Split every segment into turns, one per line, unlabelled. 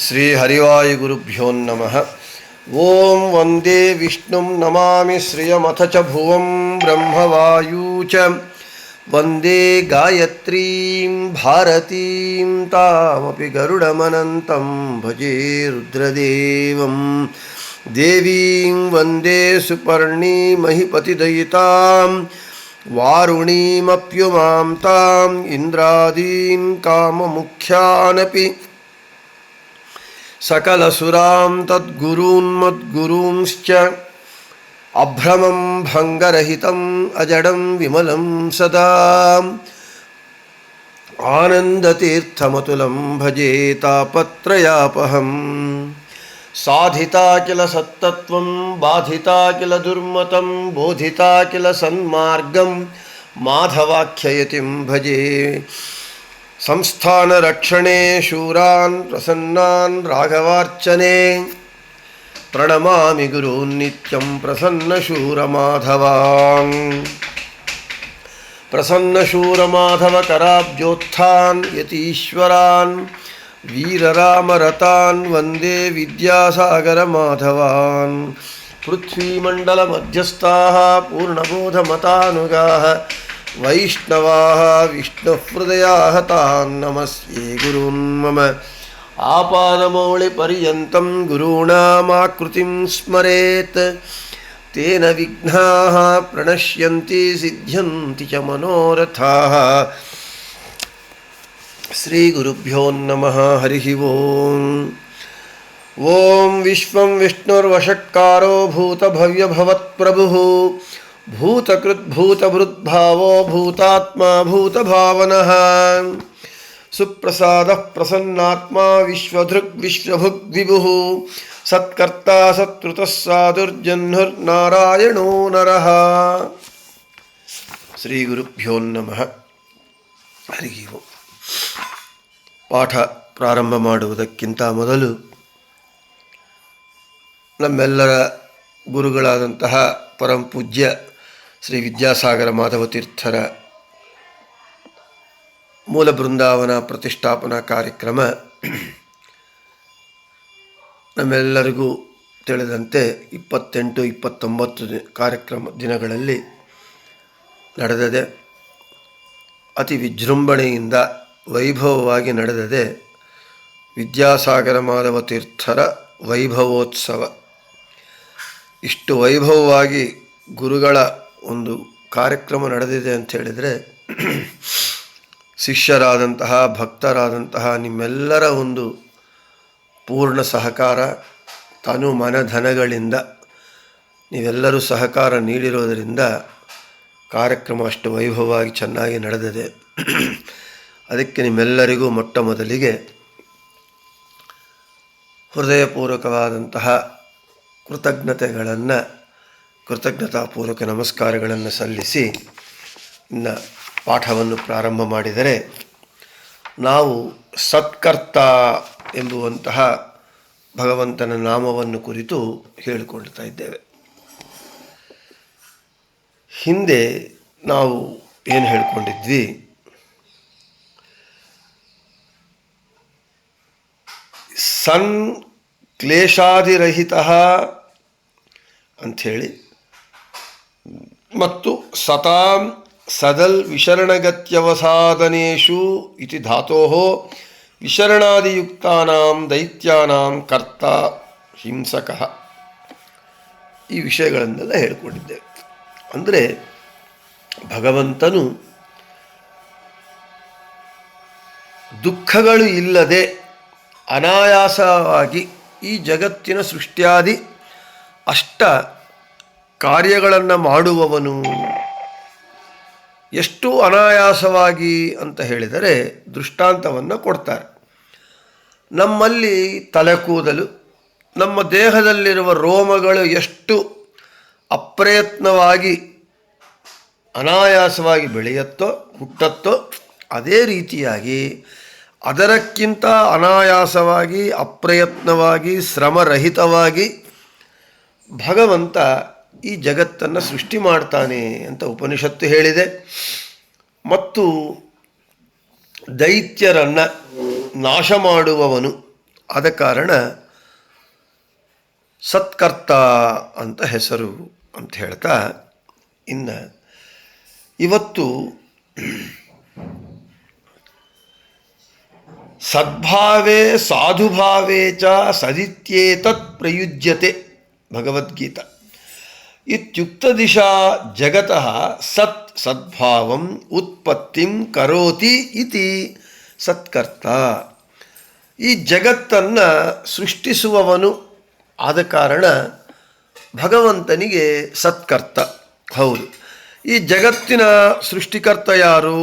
ಶ್ರೀ ಹರಿವಾಯುಗುರುಭ್ಯೋ ನಮಃ. ಓಂ ವಂದೇ ವಿಷ್ಣುಂ ನಮಾಮಿ ಶ್ರಿಯಮಥ ಚ ಭುವಂ ಬ್ರಹ್ಮವಾಯೂ ಚ ವಂದೇ ಗಾಯತ್ರೀಂ ಭಾರತೀಂ ತಾಮಪಿ ಗರುಡಮನಂತಂ ಭಜೆ ರುದ್ರದೇವಂ ದೇವೀಂ ವಂದೇ ಸುಪರ್ಣೀಮಹಿಪತಿದಯಿತಾಂ ವಾರುಣೀಮಪ್ಯುಮಾಂ ತಾಂ ಇಂದ್ರಾದೀನ್ ಕಾಮಮುಖ್ಯಾನಪಿ ಸಕಲಸುರಾಂ ತದ್ಗುರೂನ್ಮದ್ಗುರೂಂಶ್ಚ ಅಭ್ರಮಂ ಭಂಗರಹಿತಂ ಅಜಡಂ ವಿಮಲಂ ಸದಾ ಆನಂದತೀರ್ಥಮತುಲಂ ಭಜೆ ತಾಪತ್ರಯಾಪಹಂ. ಸಾಧಿತಾ ಕಿಲ ಸತ್ತತ್ವಂ ಬಾಧಿತಾ ಕಿಲ ದುರ್ಮತಂ ಬೋಧಿತಾ ಕಿಲ ಸನ್ಮಾರ್ಗಂ ಮಾಧವಾಖ್ಯಯತಿಂ ಭಜೆ. ಸಂಸ್ಥಾನ ರಕ್ಷಣೆ ಶೂರಾನ್ ಪ್ರಸನ್ನಾನ್ ರಾಘವಾರ್ಚನೆ ಪ್ರಣಮಾಮಿ ಗುರೂನ್ ನಿತ್ಯಂ ಪ್ರಸನ್ನ ಶೂರ ಮಾಧವಾನ್. ಪ್ರಸನ್ನ ಶೂರ ಮಾಧವ ಕರಾಬ್ಜೋತ್ಥಾನ್ ಯತೀಶ್ವರಾನ್ ವೀರರಾಮರತಾನ್ ವಂದೇ ವಿದ್ಯಾಸಾಗರ ಮಾಧವಾನ್. ಪೃಥ್ವೀಮಂಡಲ ಮಧ್ಯಸ್ಥಾಃ ಪೂರ್ಣಬೋಧಮತಾನುಗಾಃ ವೈಷ್ಣವಾಃ ವಿಷ್ಣುಹೃದಯಾಃ ತಾನ್ ನಮಸ್ಯೆ ಗುರೂನ್ ಮಮ. ಆಪಾದಮೌಳಿಪರ್ಯಂತಂ ಗುರೂಣಾಮಾಕೃತಿಂ ಸ್ಮರೇತ್ ತೇನ ವಿಘ್ನಾಃ ಪ್ರಣಶ್ಯಂತಿ ಸಿದ್ಧ್ಯಂತಿ ಚ ಮನೋರಥಾಃ. ಶ್ರೀ ಗುರುಭ್ಯೋ ನಮಃ. ಹರಿ ಓಂ. ಓಂ ವಿಶ್ವಂ ವಿಷ್ಣುರ್ವಷಟ್ಕಾರೋ ಭೂತಭವ್ಯಭವತ್ಪ್ರಭುಃ ಭೂತಕೃದ್ಭೂತಭೃದ್ಭಾವೋ ಭೂತಾತ್ಮಾ ಭೂತಭಾವನಃ. ಸುಪ್ರಸಾದಃ ಪ್ರಸನ್ನಾತ್ಮಾ ವಿಶ್ವಧೃಗ್ ವಿಶ್ವಭುಗ್ವಿಭುಃ ಸತ್ಕರ್ತಾ ಸತ್ಕೃತಃ ಸಾಧುರ್ಜಹ್ನುರ್ನಾರಾಯಣೋ ನರಃ. ಶ್ರೀ ಗುರುಭ್ಯೋ ನಮಃ. ಹರಿ ಓಂ. ಪಾಠ ಪ್ರಾರಂಭ ಮಾಡುವುದಕ್ಕಿಂತ ಮೊದಲು ನಮ್ಮೆಲ್ಲರ ಗುರುಗಳಾದಂತಹ ಪರಮಪೂಜ್ಯ ಶ್ರೀ ವಿದ್ಯಾಸಾಗರ ಮಾಧವತೀರ್ಥರ ಮೂಲ ಬೃಂದಾವನ ಪ್ರತಿಷ್ಠಾಪನಾ ಕಾರ್ಯಕ್ರಮ ನಮ್ಮೆಲ್ಲರಿಗೂ ತಿಳಿದಂತೆ 28-29 ದಿನಗಳಲ್ಲಿ ನಡೆದಿದೆ. ಅತಿ ವಿಜೃಂಭಣೆಯಿಂದ ವೈಭವವಾಗಿ ನಡೆದಿದೆ ವಿದ್ಯಾಸಾಗರ ಮಾಧವತೀರ್ಥರ ವೈಭವೋತ್ಸವ. ಇಷ್ಟು ವೈಭವವಾಗಿ ಗುರುಗಳ ಒಂದು ಕಾರ್ಯಕ್ರಮ ನಡೆದಿದೆ ಅಂತ ಹೇಳಿದರೆ ಶಿಷ್ಯರಾದಂತಹ ಭಕ್ತರಾದಂತಹ ನಿಮ್ಮೆಲ್ಲರ ಒಂದು ಪೂರ್ಣ ಸಹಕಾರ, ತನು ಮನಧನಗಳಿಂದ ನೀವೆಲ್ಲರೂ ಸಹಕಾರ ನೀಡಿರೋದರಿಂದ ಕಾರ್ಯಕ್ರಮ ಅಷ್ಟು ವೈಭವವಾಗಿ ಚೆನ್ನಾಗಿ ನಡೆದಿದೆ. ಅದಕ್ಕೆ ನಿಮ್ಮೆಲ್ಲರಿಗೂ ಮೊಟ್ಟ ಮೊದಲಿಗೆ ಹೃದಯಪೂರ್ವಕವಾದಂತಹ ಕೃತಜ್ಞತಾಪೂರ್ವಕ ನಮಸ್ಕಾರಗಳನ್ನು ಸಲ್ಲಿಸಿ ಇನ್ನು ಪಾಠವನ್ನು ಪ್ರಾರಂಭ ಮಾಡಿದರೆ, ನಾವು ಸತ್ಕರ್ತ ಎಂಬುವಂತಹ ಭಗವಂತನ ನಾಮವನ್ನು ಕುರಿತು ಹೇಳಿಕೊಳ್ತಾ ಇದ್ದೇವೆ. ಹಿಂದೆ ನಾವು ಏನು ಹೇಳಿಕೊಂಡಿದ್ವಿ, ಸನ್ ಕ್ಲೇಶಾದಿರಹಿತ ಅಂಥೇಳಿ ಮತ್ತು ಸತಾಂ ಸದಲ್ ವಿಶರಣಗತ್ಯವಸಾದನೇಷು ಇತಿ ಧಾತೋಃ ವಿಶರಣಾದಿಯುಕ್ತಾನಾಂ ದೈತ್ಯಾನಾಂ ಕರ್ತ ಹಿಂಸಕಃ, ಈ ವಿಷಯಗಳನ್ನೆಲ್ಲ ಹೇಳಿಕೊಂಡಿದ್ದೇವೆ. ಅಂದರೆ ಭಗವಂತನು ದುಃಖಗಳು ಇಲ್ಲದೆ ಅನಾಯಾಸವಾಗಿ ಈ ಜಗತ್ತಿನ ಸೃಷ್ಟಿಯಾದಿ ಅಷ್ಟ ಕಾರ್ಯಗಳನ್ನು ಮಾಡುವವನು. ಎಷ್ಟು ಅನಾಯಾಸವಾಗಿ ಅಂತ ಹೇಳಿದರೆ ದೃಷ್ಟಾಂತವನ್ನು ಕೊಡ್ತಾರೆ. ನಮ್ಮಲ್ಲಿ ತಲೆ ಕೂದಲು, ನಮ್ಮ ದೇಹದಲ್ಲಿರುವ ರೋಮಗಳು ಎಷ್ಟು ಅಪ್ರಯತ್ನವಾಗಿ ಅನಾಯಾಸವಾಗಿ ಬೆಳೆಯುತ್ತೋ ಹುಟ್ಟುತ್ತೋ, ಅದೇ ರೀತಿಯಾಗಿ ಅದರಕ್ಕಿಂತ ಅನಾಯಾಸವಾಗಿ ಅಪ್ರಯತ್ನವಾಗಿ ಶ್ರಮರಹಿತವಾಗಿ ಭಗವಂತ ಈ ಜಗತ್ತನ್ನು ಸೃಷ್ಟಿ ಮಾಡ್ತಾನೆ ಅಂತ ಉಪನಿಷತ್ತು ಹೇಳಿದೆ. ಮತ್ತು ದೈತ್ಯರನ್ನು ನಾಶ ಮಾಡುವವನು ಆದ ಕಾರಣ ಸತ್ಕರ್ತ ಅಂತ ಹೆಸರು ಅಂತ ಹೇಳ್ತಾ, ಇನ್ನು ಇವತ್ತು ಸದ್ಭಾವೇ ಸಾಧುಭಾವೇ ಚ ಸದಿತ್ಯೇತತ್ ಪ್ರಯುಜ್ಯತೆ ಭಗವದ್ಗೀತಾ ಇತ್ಯುಕ್ತ ದಿಶಾ ಜಗತಃ ಸದ್ಭಾವಂ ಉತ್ಪತ್ತಿಂ ಕರೋತಿ ಇತಿ ಸತ್ಕರ್ತ. ಈ ಜಗತ್ತನ್ನು ಸೃಷ್ಟಿಸುವವನು ಆದ ಕಾರಣ ಭಗವಂತನಿಗೆ ಸತ್ಕರ್ತ. ಹೌದು, ಈ ಜಗತ್ತಿನ ಸೃಷ್ಟಿಕರ್ತ ಯಾರು?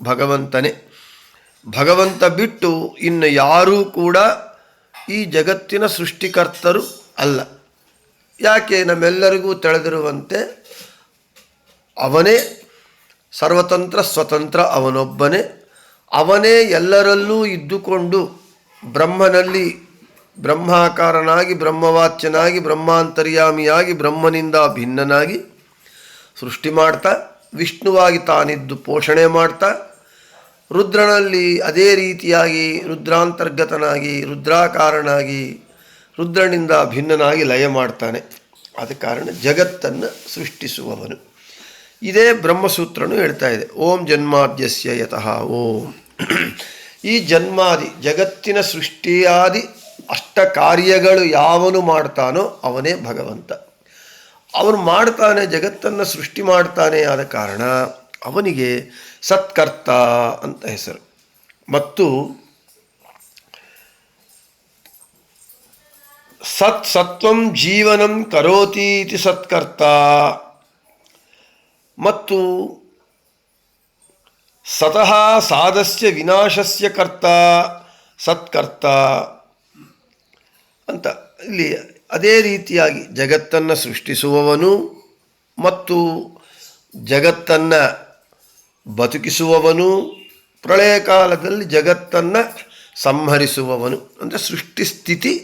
ಭಗವಂತನೇ. ಭಗವಂತ ಬಿಟ್ಟು ಇನ್ನು ಯಾರೂ ಕೂಡ ಈ ಜಗತ್ತಿನ ಸೃಷ್ಟಿಕರ್ತರು ಅಲ್ಲ. ಯಾಕೆ? ನಮ್ಮೆಲ್ಲರಿಗೂ ತಿಳಿದಿರುವಂತೆ ಅವನೇ ಸರ್ವತಂತ್ರ ಸ್ವತಂತ್ರ, ಅವನೊಬ್ಬನೇ. ಅವನೇ ಎಲ್ಲರಲ್ಲೂ ಇದ್ದುಕೊಂಡು ಬ್ರಹ್ಮನಲ್ಲಿ ಬ್ರಹ್ಮಾಕಾರನಾಗಿ, ಬ್ರಹ್ಮವಾಚ್ಯನಾಗಿ, ಬ್ರಹ್ಮಾಂತರ್ಯಾಮಿಯಾಗಿ, ಬ್ರಹ್ಮನಿಂದ ಭಿನ್ನನಾಗಿ ಸೃಷ್ಟಿ ಮಾಡ್ತಾ, ವಿಷ್ಣುವಾಗಿ ತಾನಿದ್ದು ಪೋಷಣೆ ಮಾಡ್ತಾ, ರುದ್ರನಲ್ಲಿ ಅದೇ ರೀತಿಯಾಗಿ ರುದ್ರಾಂತರ್ಗತನಾಗಿ, ರುದ್ರಾಕಾರನಾಗಿ, ರುದ್ರನಿಂದ ಭಿನ್ನನಾಗಿ ಲಯ ಮಾಡ್ತಾನೆ. ಆದ ಕಾರಣ ಜಗತ್ತನ್ನು ಸೃಷ್ಟಿಸುವವನು. ಇದೇ ಬ್ರಹ್ಮಸೂತ್ರನು ಹೇಳ್ತಾ ಇದೆ, ಓಂ ಜನ್ಮಾದ್ಯಸ್ಯ ಯತಃ ಓಂ. ಈ ಜನ್ಮಾದಿ ಜಗತ್ತಿನ ಸೃಷ್ಟಿಯಾದಿ ಅಷ್ಟ ಕಾರ್ಯಗಳು ಯಾವನು ಮಾಡ್ತಾನೋ ಅವನೇ ಭಗವಂತ. ಅವನು ಮಾಡ್ತಾನೆ, ಜಗತ್ತನ್ನು ಸೃಷ್ಟಿ ಮಾಡ್ತಾನೆ. ಆದ ಕಾರಣ ಅವನಿಗೆ ಸತ್ಕರ್ತ ಅಂತ ಹೆಸರು. ಮತ್ತು ಸತ್ವಂ ಜೀವನಂ ಕರೋತಿ ಇತಿ ಸತ್ಕರ್ತ. ಮತ್ತು ಸತಃ ಸಾಧಸ್ಯ ವಿನಾಶಸ್ಯ ಕರ್ತ ಸತ್ಕರ್ತ ಅಂತ. ಇಲ್ಲಿ ಅದೇ ರೀತಿಯಾಗಿ ಜಗತ್ತನ್ನು ಸೃಷ್ಟಿಸುವವನು ಮತ್ತು ಜಗತ್ತನ್ನು ಬದುಕಿಸುವವನು, ಪ್ರಳಯ ಕಾಲದಲ್ಲಿ ಜಗತ್ತನ್ನು ಸಂಹರಿಸುವವನು. ಅಂದರೆ ಸೃಷ್ಟಿ ಸ್ಥಿತಿ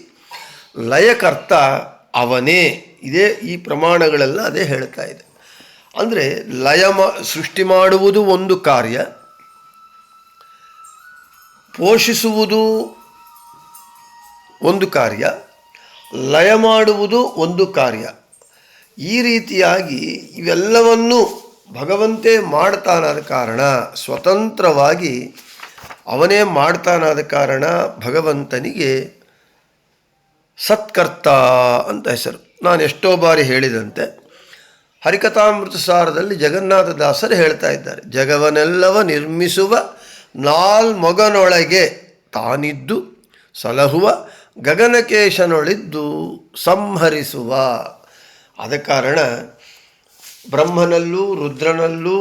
ಲಯಕರ್ತ ಅವನೇ. ಇದೇ ಈ ಪ್ರಮಾಣಗಳೆಲ್ಲ ಅದೇ ಹೇಳ್ತಾ ಇದೆ. ಅಂದರೆ ಸೃಷ್ಟಿ ಮಾಡುವುದು ಒಂದು ಕಾರ್ಯ, ಪೋಷಿಸುವುದು ಒಂದು ಕಾರ್ಯ, ಲಯ ಮಾಡುವುದು ಒಂದು ಕಾರ್ಯ. ಈ ರೀತಿಯಾಗಿ ಇವೆಲ್ಲವನ್ನೂ ಭಗವಂತೇ ಮಾಡ್ತಾನಾದ ಕಾರಣ, ಸ್ವತಂತ್ರವಾಗಿ ಅವನೇ ಮಾಡ್ತಾನಾದ ಕಾರಣ ಭಗವಂತನಿಗೆ ಸತ್ಕರ್ತ ಅಂತ ಹೆಸರು. ನಾನು ಎಷ್ಟೋ ಬಾರಿ ಹೇಳಿದಂತೆ ಹರಿಕಥಾಮೃತ ಸಾರದಲ್ಲಿ ಜಗನ್ನಾಥದಾಸರು ಹೇಳ್ತಾ ಇದ್ದಾರೆ, ಜಗವನ್ನೆಲ್ಲವ ನಿರ್ಮಿಸುವ ನಾಲ್ಮೊಗನೊಳಗೆ ತಾನಿದ್ದು ಸಲಹುವ ಗಗನಕೇಶನೊಳಿದ್ದು ಸಂಹರಿಸುವ. ಆದ ಕಾರಣ ಬ್ರಹ್ಮನಲ್ಲೂ ರುದ್ರನಲ್ಲೂ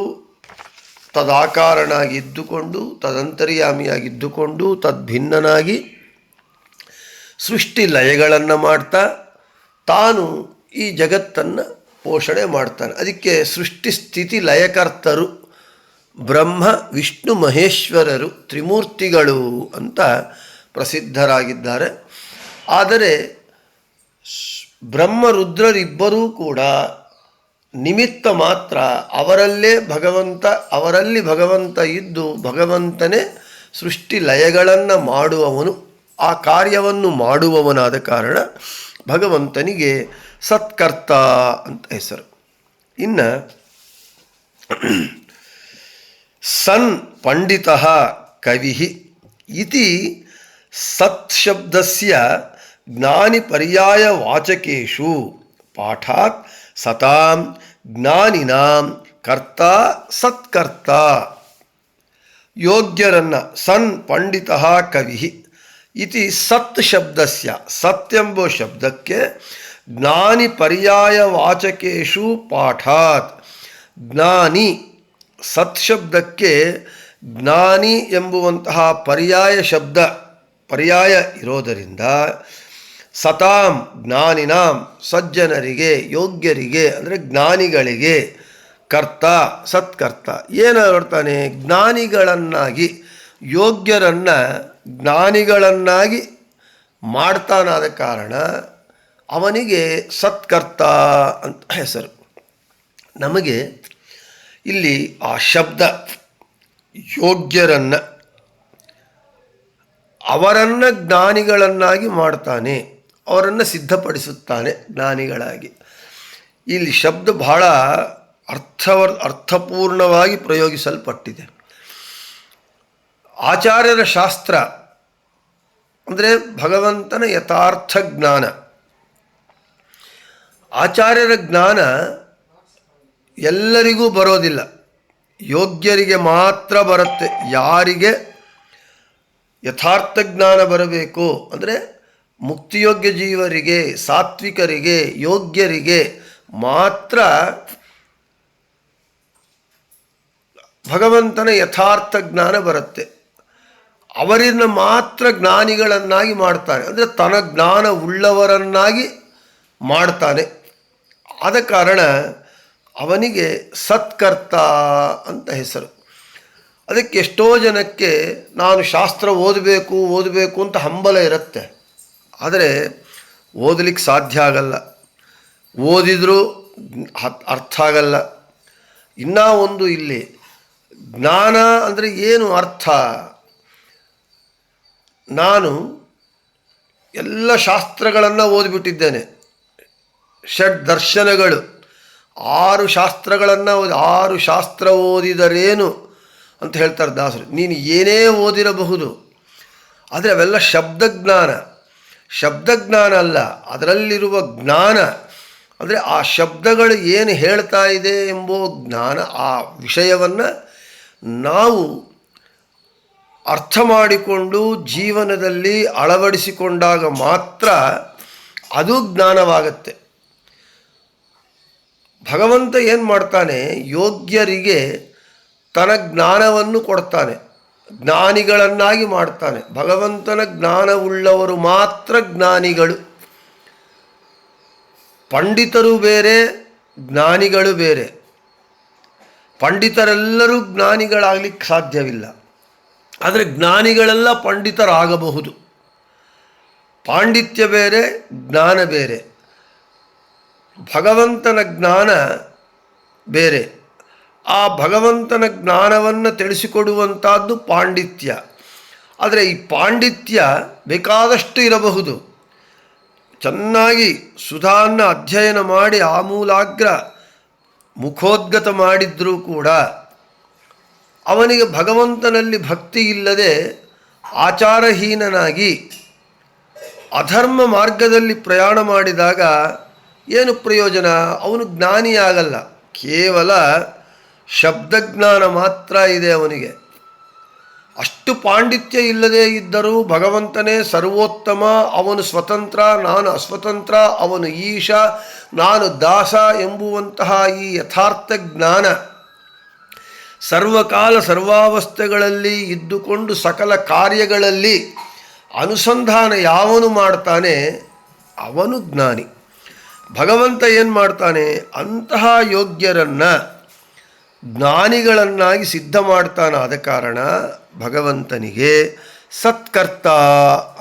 ತದಾಕಾರನಾಗಿದ್ದುಕೊಂಡು, ತದಂತರ್ಯಾಮಿಯಾಗಿದ್ದುಕೊಂಡು, ತದ್ಭಿನ್ನನಾಗಿ ಸೃಷ್ಟಿ ಲಯಗಳನ್ನು ಮಾಡ್ತಾ ತಾನು ಈ ಜಗತ್ತನ್ನು ಪೋಷಣೆ ಮಾಡ್ತಾನೆ. ಅದಕ್ಕೆ ಸೃಷ್ಟಿ ಸ್ಥಿತಿ ಲಯಕರ್ತರು ಬ್ರಹ್ಮ ವಿಷ್ಣು ಮಹೇಶ್ವರರು ತ್ರಿಮೂರ್ತಿಗಳು ಅಂತ ಪ್ರಸಿದ್ಧರಾಗಿದ್ದಾರೆ. ಆದರೆ ಬ್ರಹ್ಮ ರುದ್ರರಿಬ್ಬರೂ ಕೂಡ ನಿಮಿತ್ತ ಮಾತ್ರ. ಅವರಲ್ಲಿ ಭಗವಂತ ಇದ್ದು ಭಗವಂತನೇ ಸೃಷ್ಟಿ ಲಯಗಳನ್ನು ಮಾಡುವವನು, ಆ ಕಾರ್ಯವನ್ನು ಮಾಡುವವನಾದ ಕಾರಣ ಭಗವಂತನಿಗೆ ಸತ್ಕರ್ತ ಅಂತ ಹೆಸರು. ಇನ್ನು ಸನ್ ಪಂಡಿತಃ ಕವಿ ಇತಿ ಸತ್ಶಬ್ದಸ್ಯ ಜ್ಞಾನಿ ಪರ್ಯಾಯ ವಾಚಕೇಶು ಪಾಠಾತ್ ಸತಾಂ ಜ್ಞಾನಿನಾಂ ಕರ್ತ ಸತ್ಕರ್ತ. ಯೋಗ್ಯರನ್ನ ಸನ್ ಪಂಡಿತಃ ಕವಿ ಇತಿ ಸತ್ ಶಬ್ದಸ್ಯ, ಸತ್ಯಂಬೋ ಶಬ್ದಕ್ಕೆ ಜ್ಞಾನಿ ಪರ್ಯಾಯ ವಾಚಕೇಶು ಪಾಠಾತ್. ಜ್ಞಾನಿ ಸತ್ಶಬ್ದಕ್ಕೆ ಜ್ಞಾನಿ ಎಂಬುವಂತಹ ಪರ್ಯಾಯ ಇರೋದರಿಂದ ಸತಾಂ ಜ್ಞಾನಿನಾಂ ಸಜ್ಜನರಿಗೆ, ಯೋಗ್ಯರಿಗೆ ಅಂದರೆ ಜ್ಞಾನಿಗಳಿಗೆ ಕರ್ತ ಸತ್ಕರ್ತ. ಏನು ಹೇಳ್ತಾನೆ? ಜ್ಞಾನಿಗಳನ್ನಾಗಿ, ಯೋಗ್ಯರನ್ನು ಜ್ಞಾನಿಗಳನ್ನಾಗಿ ಮಾಡ್ತಾನಾದ ಕಾರಣ ಅವನಿಗೆ ಸತ್ಕರ್ತ ಅಂತ ಹೆಸರು. ನಮಗೆ ಇಲ್ಲಿ ಆ ಶಬ್ದ ಯೋಗ್ಯರನ್ನು ಅವರನ್ನು ಜ್ಞಾನಿಗಳನ್ನಾಗಿ ಮಾಡ್ತಾನೆ, ಅವರನ್ನು ಸಿದ್ಧಪಡಿಸುತ್ತಾನೆ ಜ್ಞಾನಿಗಳಾಗಿ. ಇಲ್ಲಿ ಶಬ್ದ ಬಹಳ ಅರ್ಥಪೂರ್ಣವಾಗಿ ಪ್ರಯೋಗಿಸಲ್ಪಟ್ಟಿದೆ. ಆಚಾರ್ಯರ ಶಾಸ್ತ್ರ ಅಂದರೆ ಭಗವಂತನ ಯಥಾರ್ಥ ಜ್ಞಾನ. ಆಚಾರ್ಯರ ಜ್ಞಾನ ಎಲ್ಲರಿಗೂ ಬರೋದಿಲ್ಲ, ಯೋಗ್ಯರಿಗೆ ಮಾತ್ರ ಬರುತ್ತೆ. ಯಾರಿಗೆ ಯಥಾರ್ಥ ಜ್ಞಾನ ಬರಬೇಕು ಅಂದರೆ ಮುಕ್ತಿಯೋಗ್ಯ ಜೀವರಿಗೆ, ಸಾತ್ವಿಕರಿಗೆ, ಯೋಗ್ಯರಿಗೆ ಮಾತ್ರ ಭಗವಂತನ ಯಥಾರ್ಥ ಜ್ಞಾನ ಬರುತ್ತೆ. ಅವರನ್ನು ಮಾತ್ರ ಜ್ಞಾನಿಗಳನ್ನಾಗಿ ಮಾಡ್ತಾನೆ, ಅಂದರೆ ತನ್ನ ಜ್ಞಾನ ಉಳ್ಳವರನ್ನಾಗಿ ಮಾಡ್ತಾನೆ. ಆದ ಕಾರಣ ಅವನಿಗೆ ಸತ್ಕರ್ತ ಅಂತ ಹೆಸರು. ಅದಕ್ಕೆ ಎಷ್ಟೋ ಜನಕ್ಕೆ ನಾನು ಶಾಸ್ತ್ರ ಓದಬೇಕು ಅಂತ ಹಂಬಲ ಇರುತ್ತೆ, ಆದರೆ ಓದಲಿಕ್ಕೆ ಸಾಧ್ಯ ಆಗಲ್ಲ, ಓದಿದರೂ ಅರ್ಥ ಆಗಲ್ಲ. ಇನ್ನೂ ಒಂದು ಇಲ್ಲಿ ಜ್ಞಾನ ಅಂದರೆ ಏನು ಅರ್ಥ? ನಾನು ಎಲ್ಲ ಶಾಸ್ತ್ರಗಳನ್ನು ಓದಿಬಿಟ್ಟಿದ್ದೇನೆ, ಷಡ್ ದರ್ಶನಗಳು 6 ಶಾಸ್ತ್ರಗಳನ್ನು 6 ಶಾಸ್ತ್ರ ಓದಿದರೇನು ಅಂತ ಹೇಳ್ತಾರೆ ದಾಸರು. ನೀನು ಏನೇ ಓದಿರಬಹುದು, ಆದರೆ ಅವೆಲ್ಲ ಶಬ್ದಜ್ಞಾನ ಅಲ್ಲ, ಅದರಲ್ಲಿರುವ ಜ್ಞಾನ ಅಂದರೆ ಆ ಶಬ್ದಗಳು ಏನು ಹೇಳ್ತಾ ಇದೆ ಎಂಬೋ ಜ್ಞಾನ. ಆ ವಿಷಯವನ್ನು ನಾವು ಅರ್ಥ ಮಾಡಿಕೊಂಡು ಜೀವನದಲ್ಲಿ ಅಳವಡಿಸಿಕೊಂಡಾಗ ಮಾತ್ರ ಅದು ಜ್ಞಾನವಾಗತ್ತೆ. ಭಗವಂತ ಏನು ಮಾಡ್ತಾನೆ? ಯೋಗ್ಯರಿಗೆ ತನ್ನ ಜ್ಞಾನವನ್ನು ಕೊಡ್ತಾನೆ, ಜ್ಞಾನಿಗಳನ್ನಾಗಿ ಮಾಡ್ತಾನೆ. ಭಗವಂತನ ಜ್ಞಾನವುಳ್ಳವರು ಮಾತ್ರ ಜ್ಞಾನಿಗಳು. ಪಂಡಿತರು ಬೇರೆ, ಜ್ಞಾನಿಗಳು ಬೇರೆ. ಪಂಡಿತರೆಲ್ಲರೂ ಜ್ಞಾನಿಗಳಾಗಲಿಕ್ಕೆ ಸಾಧ್ಯವಿಲ್ಲ, ಆದರೆ ಜ್ಞಾನಿಗಳೆಲ್ಲ ಪಂಡಿತರಾಗಬಹುದು. ಪಾಂಡಿತ್ಯ ಬೇರೆ, ಜ್ಞಾನ ಬೇರೆ. ಭಗವಂತನ ಜ್ಞಾನ ಬೇರೆ. ಆ ಭಗವಂತನ ಜ್ಞಾನವನ್ನು ತಿಳಿಸಿಕೊಡುವಂಥದ್ದು ಪಾಂಡಿತ್ಯ. ಆದರೆ ಈ ಪಾಂಡಿತ್ಯ ಬೇಕಾದಷ್ಟು ಇರಬಹುದು. ಚೆನ್ನಾಗಿ ಸುಧಾನ್ನ ಅಧ್ಯಯನ ಮಾಡಿ ಆಮೂಲಾಗ್ರ ಮುಖೋದ್ಗತ ಮಾಡಿದ್ರೂ ಕೂಡ ಅವನಿಗೆ ಭಗವಂತನಲ್ಲಿ ಭಕ್ತಿ ಇಲ್ಲದೆ ಆಚಾರಹೀನನಾಗಿ ಅಧರ್ಮ ಮಾರ್ಗದಲ್ಲಿ ಪ್ರಯಾಣ ಮಾಡಿದಾಗ ಏನು ಪ್ರಯೋಜನ? ಅವನು ಜ್ಞಾನಿಯಾಗಲ್ಲ. ಕೇವಲ ಶಬ್ದಜ್ಞಾನ ಮಾತ್ರ ಇದೆ ಅವನಿಗೆ. ಅಷ್ಟು ಪಾಂಡಿತ್ಯ ಇಲ್ಲದೇ ಇದ್ದರೂ ಭಗವಂತನೇ ಸರ್ವೋತ್ತಮ, ಅವನು ಸ್ವತಂತ್ರ, ನಾನು ಅಸ್ವತಂತ್ರ, ಅವನು ಈಶ, ನಾನು ದಾಸ ಎಂಬುವಂತಹ ಈ ಯಥಾರ್ಥ ಜ್ಞಾನ ಸರ್ವಕಾಲ ಸರ್ವಾವಸ್ಥೆಗಳಲ್ಲಿ ಇದ್ದುಕೊಂಡು ಸಕಲ ಕಾರ್ಯಗಳಲ್ಲಿ ಅನುಸಂಧಾನ ಯಾವನು ಮಾಡ್ತಾನೆ ಅವನು ಜ್ಞಾನಿ. ಭಗವಂತ ಏನು ಮಾಡ್ತಾನೆ? ಅಂತಹ ಯೋಗ್ಯರನ್ನು ಜ್ಞಾನಿಗಳನ್ನಾಗಿ ಸಿದ್ಧ ಮಾಡ್ತಾನೆ. ಆದ ಕಾರಣ ಭಗವಂತನಿಗೆ ಸತ್ಕರ್ತ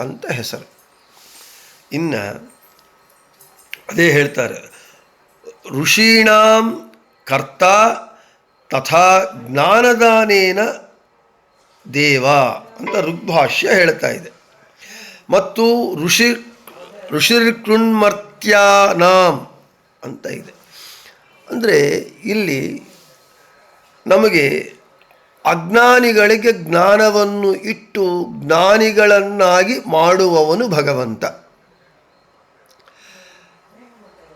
ಅಂತ ಹೆಸರು. ಇನ್ನು ಅದೇ ಹೇಳ್ತಾರೆ, ಋಷೀಣಾಂ ಕರ್ತ ತಥಾ ಜ್ಞಾನದಾನೇನ ದೇವ ಅಂತ ಋಗ್ಭಾಷ್ಯ ಹೇಳ್ತಾ ಇದೆ. ಮತ್ತು ಋಷಿರ್ಕೃಣ್ಮರ್ತ್ಯಾನಾಂ ಅಂತ ಇದೆ. ಅಂದರೆ ಇಲ್ಲಿ ನಮಗೆ ಅಜ್ಞಾನಿಗಳಿಗೆ ಜ್ಞಾನವನ್ನು ಇಟ್ಟು ಜ್ಞಾನಿಗಳನ್ನಾಗಿ ಮಾಡುವವನು ಭಗವಂತ.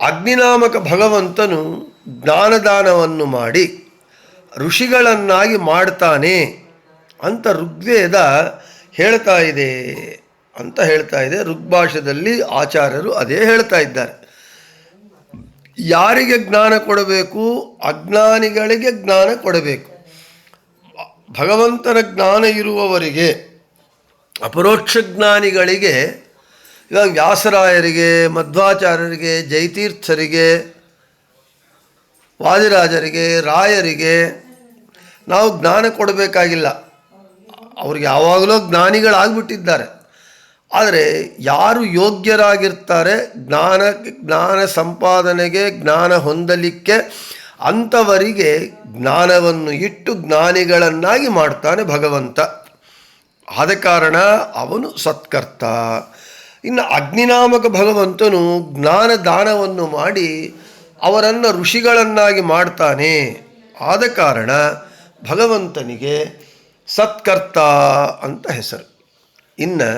ಅಗ್ನಿನಾಮಕ ಭಗವಂತನು ಜ್ಞಾನದಾನವನ್ನು ಮಾಡಿ ಋಷಿಗಳನ್ನಾಗಿ ಮಾಡ್ತಾನೆ ಅಂತ ಋಗ್ವೇದ ಹೇಳ್ತಾ ಇದೆ ಅಂತ ಹೇಳ್ತಾ ಇದೆ. ಋಗ್ಭಾಷದಲ್ಲಿ ಆಚಾರ್ಯರು ಅದೇ ಹೇಳ್ತಾ ಇದ್ದಾರೆ. ಯಾರಿಗೆ ಜ್ಞಾನ ಕೊಡಬೇಕು? ಅಜ್ಞಾನಿಗಳಿಗೆ ಜ್ಞಾನ ಕೊಡಬೇಕು. ಭಗವಂತನ ಜ್ಞಾನ ಇರುವವರಿಗೆ, ಅಪರೋಕ್ಷ ಜ್ಞಾನಿಗಳಿಗೆ, ಇವಾಗ ವ್ಯಾಸರಾಯರಿಗೆ, ಮಧ್ವಾಚಾರ್ಯರಿಗೆ, ಜೈತೀರ್ಥರಿಗೆ, ವಾದಿರಾಜರಿಗೆ, ರಾಯರಿಗೆ ನಾವು ಜ್ಞಾನ ಕೊಡಬೇಕಾಗಿಲ್ಲ. ಅವ್ರಿಗೆ ಯಾವಾಗಲೂ ಜ್ಞಾನಿಗಳಾಗ್ಬಿಟ್ಟಿದ್ದಾರೆ. ಆದರೆ ಯಾರು ಯೋಗ್ಯರಾಗಿರ್ತಾರೆ ಜ್ಞಾನ ಸಂಪಾದನೆಗೆ, ಜ್ಞಾನ ಹೊಂದಲಿಕ್ಕೆ, ಅಂಥವರಿಗೆ ಜ್ಞಾನವನ್ನು ಇಟ್ಟು ಜ್ಞಾನಿಗಳನ್ನಾಗಿ ಮಾಡ್ತಾನೆ ಭಗವಂತ. ಆದ ಕಾರಣ ಅವನು ಸತ್ಕರ್ತ. ಇನ್ನು ಅಗ್ನಿನಾಮಕ ಭಗವಂತನು ಜ್ಞಾನ ದಾನವನ್ನು ಮಾಡಿ ಅವರನ್ನು ಋಷಿಗಳನ್ನಾಗಿ ಮಾಡ್ತಾನೆ. ಆದ ಕಾರಣ ಭಗವಂತನಿಗೆ ಸತ್ಕರ್ತ ಅಂತ ಹೆಸರು. ಇನ್ನು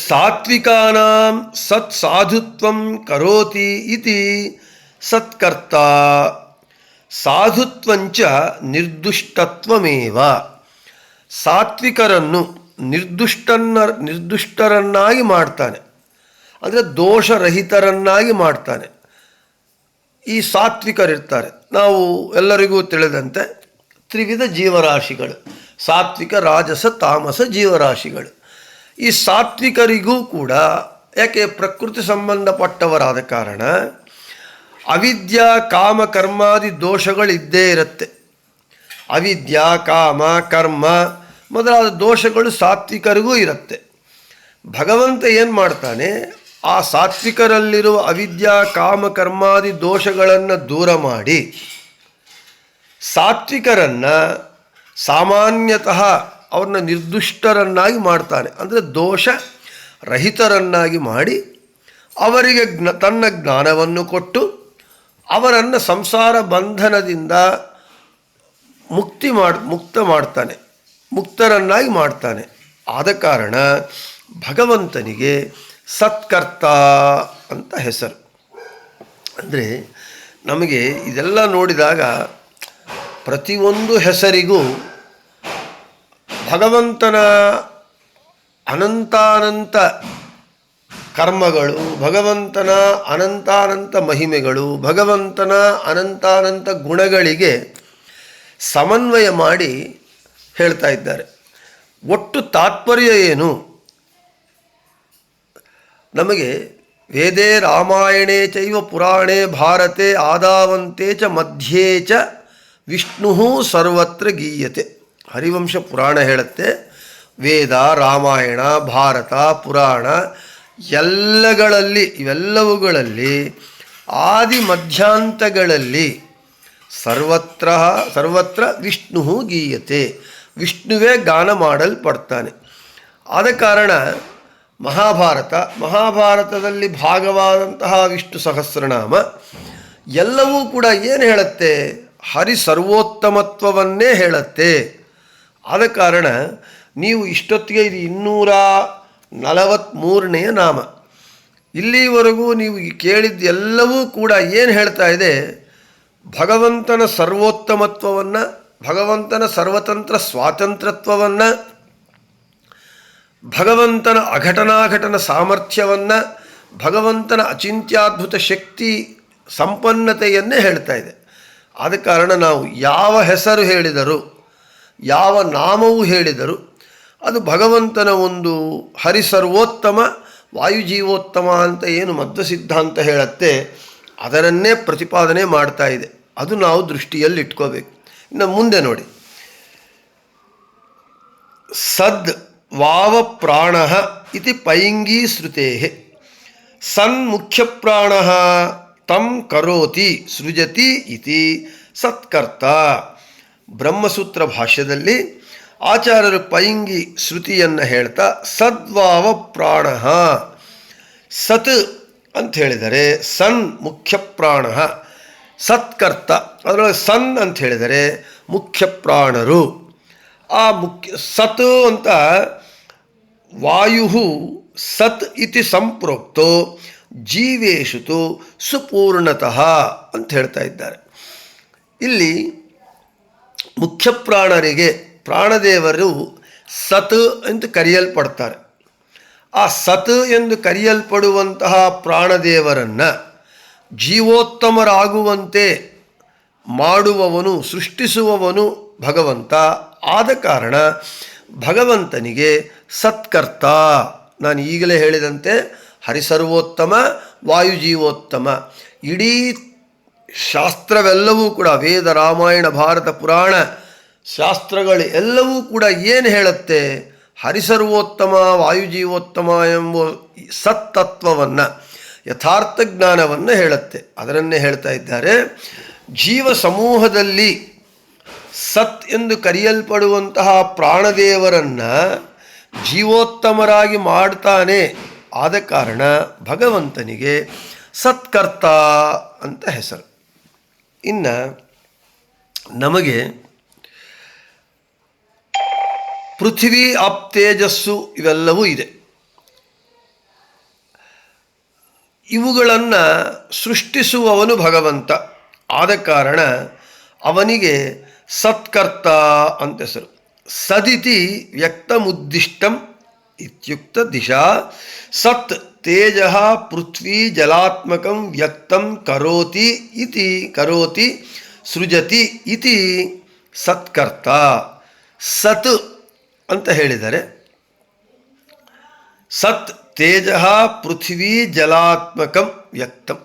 ಸಾತ್ವಿಕಾನಾಂ ಸತ್ ಸಾಧುತ್ವಂ ಕರೋತಿ ಇತಿ ಸತ್ಕರ್ತ ಸಾಧುತ್ವಂಚ ನಿರ್ದುಷ್ಟತ್ವಮೇವ. ಸಾತ್ವಿಕರನ್ನು ನಿರ್ದುಷ್ಟರನ್ನಾಗಿ ಮಾಡ್ತಾನೆ, ಅಂದರೆ ದೋಷರಹಿತರನ್ನಾಗಿ ಮಾಡ್ತಾನೆ. ಈ ಸಾತ್ವಿಕರಿರ್ತಾರೆ, ನಾವು ಎಲ್ಲರಿಗೂ ತಿಳಿದಂತೆ ತ್ರಿವಿಧ ಜೀವರಾಶಿಗಳು, ಸಾತ್ವಿಕ ರಾಜಸ ತಾಮಸ ಜೀವರಾಶಿಗಳು. ಈ ಸಾತ್ವಿಕರಿಗೂ ಕೂಡ ಯಾಕೆ ಪ್ರಕೃತಿ ಸಂಬಂಧಪಟ್ಟವರಾದ ಕಾರಣ ಅವಿದ್ಯಾ ಕಾಮ ಕರ್ಮಾದಿ ದೋಷಗಳಿದ್ದೇ ಇರುತ್ತೆ. ಅವಿದ್ಯಾ ಕಾಮ ಕರ್ಮ ಮೊದಲಾದ ದೋಷಗಳು ಸಾತ್ವಿಕರಿಗೂ ಇರುತ್ತೆ. ಭಗವಂತ ಏನು ಮಾಡ್ತಾನೆ, ಆ ಸಾತ್ವಿಕರಲ್ಲಿರುವ ಅವಿದ್ಯಾ ಕಾಮ ಕರ್ಮಾದಿ ದೋಷಗಳನ್ನು ದೂರ ಮಾಡಿ ಸಾತ್ವಿಕರನ್ನು ಸಾಮಾನ್ಯತಃ ಅವ್ರನ್ನ ನಿರ್ದುಷ್ಟರನ್ನಾಗಿ ಮಾಡ್ತಾನೆ, ಅಂದರೆ ದೋಷ ರಹಿತರನ್ನಾಗಿ ಮಾಡಿ ಅವರಿಗೆ ತನ್ನ ಜ್ಞಾನವನ್ನು ಕೊಟ್ಟು ಅವರನ್ನು ಸಂಸಾರ ಬಂಧನದಿಂದ ಮುಕ್ತ ಮಾಡ್ತಾನೆ, ಮುಕ್ತರನ್ನಾಗಿ ಮಾಡ್ತಾನೆ. ಆದ ಕಾರಣ ಭಗವಂತನಿಗೆ ಸತ್ಕರ್ತ ಅಂತ ಹೆಸರು. ಅಂದರೆ ನಮಗೆ ಇದೆಲ್ಲ ನೋಡಿದಾಗ ಪ್ರತಿಯೊಂದು ಹೆಸರಿಗೂ ಭಗವಂತನ ಅನಂತಾನಂತ ಕರ್ಮಗಳು, ಭಗವಂತನ ಅನಂತಾನಂತ ಮಹಿಮೆಗಳು, ಭಗವಂತನ ಅನಂತಾನಂತ ಗುಣಗಳಿಗೆ ಸಮನ್ವಯ ಮಾಡಿ ಹೇಳ್ತಾ ಇದ್ದಾರೆ. ಒಟ್ಟು ತಾತ್ಪರ್ಯ ಏನು? ನಮಗೆ ವೇದೇ ರಾಮಾಯಣೇ ಚೈವ ಪುರಾಣೇ ಭಾರತೆ ಆದಾವಂತೆ ಚ ಮಧ್ಯೆ ಚ ವಿಷ್ಣು ಸರ್ವತ್ರ ಗೀಯತೆ. ಹರಿವಂಶ ಪುರಾಣ ಹೇಳುತ್ತೆ, ವೇದ ರಾಮಾಯಣ ಭಾರತ ಪುರಾಣ ಇವೆಲ್ಲವುಗಳಲ್ಲಿ ಆದಿ ಮಧ್ಯಾಂತಗಳಲ್ಲಿ ಸರ್ವತ್ರ ವಿಷ್ಣು ಗೀಯತೆ, ವಿಷ್ಣುವೇ ಗಾನ ಮಾಡಲ್ಪಡ್ತಾನೆ. ಆದ ಕಾರಣ ಮಹಾಭಾರತದಲ್ಲಿ ಭಾಗವಾದಂತಹ ವಿಷ್ಣು ಸಹಸ್ರನಾಮ ಎಲ್ಲವೂ ಕೂಡ ಏನು ಹೇಳುತ್ತೆ? ಹರಿ ಸರ್ವೋತ್ತಮತ್ವವನ್ನೇ ಹೇಳುತ್ತೆ. ಆದ ಕಾರಣ ನೀವು ಇಷ್ಟೊತ್ತಿಗೆ ಇದು 243ನೇ ನಾಮ, ಇಲ್ಲಿವರೆಗೂ ನೀವು ಕೇಳಿದ್ದು ಎಲ್ಲವೂ ಕೂಡ ಏನು ಹೇಳ್ತಾ ಇದೆ? ಭಗವಂತನ ಸರ್ವೋತ್ತಮತ್ವವನ್ನು, ಭಗವಂತನ ಸರ್ವತಂತ್ರ ಸ್ವಾತಂತ್ರ್ಯತ್ವವನ್ನು, ಭಗವಂತನ ಅಘಟನಾಘಟನ ಸಾಮರ್ಥ್ಯವನ್ನು, ಭಗವಂತನ ಅಚಿಂತ್ಯಾದ್ಭುತ ಶಕ್ತಿ ಸಂಪನ್ನತೆಯನ್ನೇ ಹೇಳ್ತಾ ಇದೆ. ಆದ ಕಾರಣ ನಾವು ಯಾವ ಹೆಸರು ಹೇಳಿದರೂ, ಯಾವ ನಾಮವು ಹೇಳಿದರೂ ಅದು ಭಗವಂತನ ಒಂದು ಹರಿಸರ್ವೋತ್ತಮ ವಾಯುಜೀವೋತ್ತಮ ಅಂತ ಏನು ಮಧ್ವ ಸಿದ್ಧಾಂತ ಹೇಳುತ್ತೆ ಅದರನ್ನೇ ಪ್ರತಿಪಾದನೆ ಮಾಡ್ತಾ ಇದೆ. ಅದು ನಾವು ದೃಷ್ಟಿಯಲ್ಲಿ ಇಟ್ಕೋಬೇಕು. ಇನ್ನು ಮುಂದೆ ನೋಡಿ, ಸದ್ ವಾವ ಪ್ರಾಣ ಇತಿ ಪೈಂಗೀ ಶ್ರುತೆ ಸನ್ ಮುಖ್ಯ ಪ್ರಾಣ ತಂ ಕರೋತಿ ಸೃಜತಿ ಇತಿ ಸತ್ಕರ್ತ. ಬ್ರಹ್ಮಸೂತ್ರ ಭಾಷ್ಯದಲ್ಲಿ ಆಚಾರ್ಯರು ಪೈಂಗಿ ಶ್ರುತಿಯನ್ನು ಹೇಳ್ತಾ ಸದ್ವಾವ ಪ್ರಾಣ, ಸತ್ ಅಂತ ಹೇಳಿದರೆ ಸನ್ ಮುಖ್ಯ ಪ್ರಾಣ, ಸತ್ಕರ್ತ ಅದರೊಳಗೆ ಸನ್ ಅಂತ ಹೇಳಿದರೆ ಮುಖ್ಯ ಪ್ರಾಣರು. ಆ ಸತ್ ಅಂತ ವಾಯು ಸತ್ ಇತಿ ಸಂಪ್ರೋಕ್ತೋ ಜೀವೇಶು ಸುಪೂರ್ಣತಃ ಅಂತ ಹೇಳ್ತಾ ಇದ್ದಾರೆ. ಇಲ್ಲಿ ಮುಖ್ಯ ಪ್ರಾಣರಿಗೆ ಪ್ರಾಣದೇವರು ಸತ್ ಎಂದು ಕರೆಯಲ್ಪಡ್ತಾರೆ. ಆ ಸತ್ ಎಂದು ಕರೆಯಲ್ಪಡುವಂತಹ ಪ್ರಾಣದೇವರನ್ನು ಜೀವೋತ್ತಮರಾಗುವಂತೆ ಮಾಡುವವನು, ಸೃಷ್ಟಿಸುವವನು ಭಗವಂತ. ಆದ ಕಾರಣ ಭಗವಂತನಿಗೆ ಸತ್ಕರ್ತ. ನಾನು ಈಗಲೇ ಹೇಳಿದಂತೆ ಹರಿಸರ್ವೋತ್ತಮ ವಾಯುಜೀವೋತ್ತಮ. ಇಡೀ ಶಾಸ್ತ್ರವೆಲ್ಲವೂ ಕೂಡ ವೇದ ರಾಮಾಯಣ ಭಾರತ ಪುರಾಣ ಶಾಸ್ತ್ರಗಳು ಎಲ್ಲವೂ ಕೂಡ ಏನು ಹೇಳುತ್ತೆ? ಹರಿಸರ್ವೋತ್ತಮ ವಾಯುಜೀವೋತ್ತಮ ಎಂಬ ಸತ್ತತ್ವವನ್ನು, ಯಥಾರ್ಥ ಜ್ಞಾನವನ್ನು ಹೇಳುತ್ತೆ. ಅದರನ್ನೇ ಹೇಳ್ತಾ ಇದ್ದಾರೆ. ಜೀವ ಸಮೂಹದಲ್ಲಿ ಸತ್ ಎಂದು ಕರೆಯಲ್ಪಡುವಂತಹ ಪ್ರಾಣದೇವರನ್ನು ಜೀವೋತ್ತಮರಾಗಿ ಮಾಡ್ತಾನೆ. ಆದ ಕಾರಣ ಭಗವಂತನಿಗೆ ಸತ್ಕರ್ತ ಅಂತ ಹೆಸರು. ಇನ್ನು ನಮಗೆ ಪೃಥ್ವಿ ಅಪ್ ತೇಜಸ್ಸು ಇವೆಲ್ಲವೂ ಇದೆ. ಇವುಗಳನ್ನು ಸೃಷ್ಟಿಸುವವನು ಭಗವಂತ. ಆದ ಕಾರಣ ಅವನಿಗೆ ಸತ್ಕರ್ತ ಅಂತ ಹೆಸರು. ಸದಿತಿ ವ್ಯಕ್ತಮುದ್ದಿಷ್ಟಂ ಇತ್ಯುಕ್ತ ದಿಶಾ ಸತ್ ತೇಜ ಪೃಥ್ವಿ ಜಲಾತ್ಮಕಂ ವ್ಯಕ್ತಂ ಕರೋತಿ ಸೃಜತಿ ಇತಿ ಸತ್ಕರ್ತ. ಸತ್ ಅಂತ ಹೇಳಿದರೆ ಸತ್ ತೇಜ ಪೃಥ್ವಿ ಜಲಾತ್ಮಕಂ ವ್ಯಕ್ತಂ,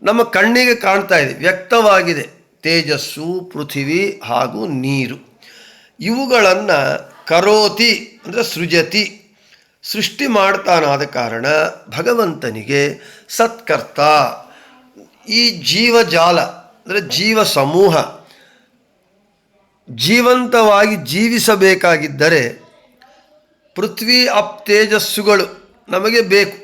ನಮ್ಮ ಕಣ್ಣಿಗೆ ಕಾಣ್ತಾ ಇದೆ, ವ್ಯಕ್ತವಾಗಿದೆ. ತೇಜಸ್ಸು, ಪೃಥ್ವಿ ಹಾಗೂ ನೀರು ಇವುಗಳನ್ನು ಕರೋತಿ ಅಂದರೆ ಸೃಜತಿ, ಸೃಷ್ಟಿ ಮಾಡ್ತಾನಾದ ಕಾರಣ ಭಗವಂತನಿಗೆ ಸತ್ಕರ್ತ. ಈ ಜೀವಜಾಲ ಅಂದರೆ ಜೀವ ಸಮೂಹ ಜೀವಂತವಾಗಿ ಜೀವಿಸಬೇಕಾಗಿದ್ದರೆ ಪೃಥ್ವಿ ಅಪ್ ತೇಜಸ್ಸುಗಳು ನಮಗೆ ಬೇಕು.